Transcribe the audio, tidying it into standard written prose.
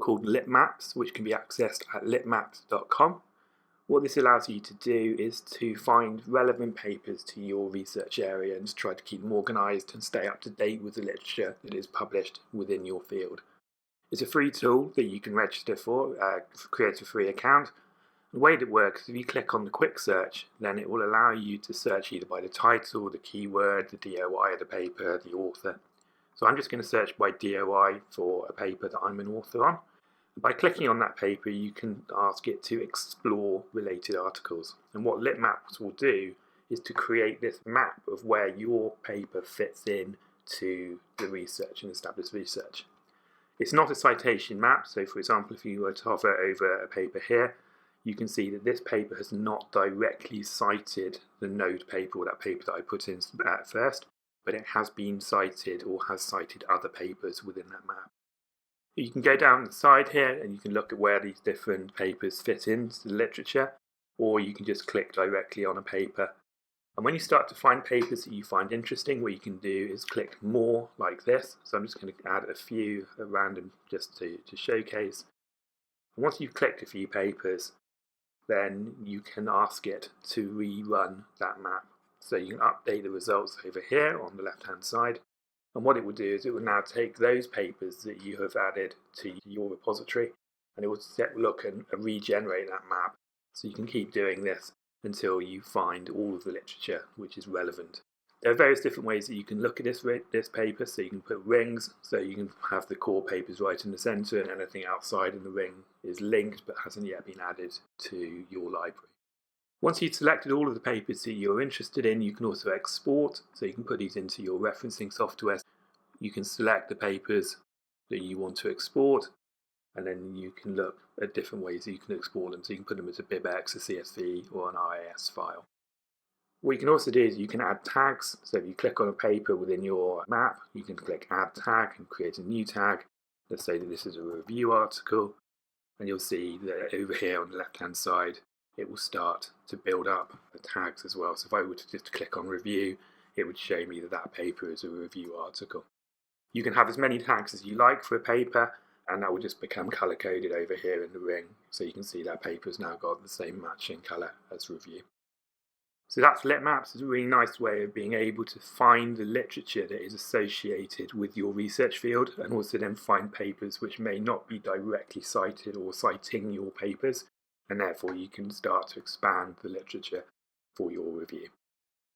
called Litmaps, which can be accessed at litmaps.com. What this allows you to do is to find relevant papers to your research area and to try to keep them organised and stay up to date with the literature that is published within your field. It's a free tool that you can register for, create a free account. The way that works is if you click on the quick search, then it will allow you to search either by the title, the keyword, the DOI of the paper, the author. So I'm just going to search by DOI for a paper that I'm an author on. By clicking on that paper, you can ask it to explore related articles. And what Litmaps will do is to create this map of where your paper fits in to the research and established research. It's not a citation map, so for example, if you were to hover over a paper here, you can see that this paper has not directly cited the node paper, or that paper that I put in at first, but it has been cited or has cited other papers within that map. You can go down the side here and you can look at where these different papers fit into the literature, or you can just click directly on a paper. And when you start to find papers that you find interesting, what you can do is click more like this. So I'm just going to add a few at random just to showcase. And once you've clicked a few papers, then you can ask it to rerun that map. So you can update the results over here on the left hand side, and what it will do is it will now take those papers that you have added to your repository and it will look and regenerate that map. So you can keep doing this until you find all of the literature which is relevant. There are various different ways that you can look at this paper. So you can put rings, so you can have the core papers right in the centre and anything outside in the ring is linked but hasn't yet been added to your library. Once you've selected all of the papers that you're interested in, you can also export, so you can put these into your referencing software. You can select the papers that you want to export, and then you can look at different ways that you can export them. So you can put them as a BibX, a CSV, or an RAS file. What you can also do is you can add tags. So if you click on a paper within your map, you can click Add Tag and create a new tag. Let's say that this is a review article, and you'll see that over here on the left-hand side, it will start to build up the tags as well. So if I were to just click on review, it would show me that that paper is a review article. You can have as many tags as you like for a paper, and that will just become color-coded over here in the ring. So you can see that paper has now got the same matching color as review. So that's Litmaps. It's a really nice way of being able to find the literature that is associated with your research field, and also then find papers which may not be directly cited or citing your papers, and therefore you can start to expand the literature for your review.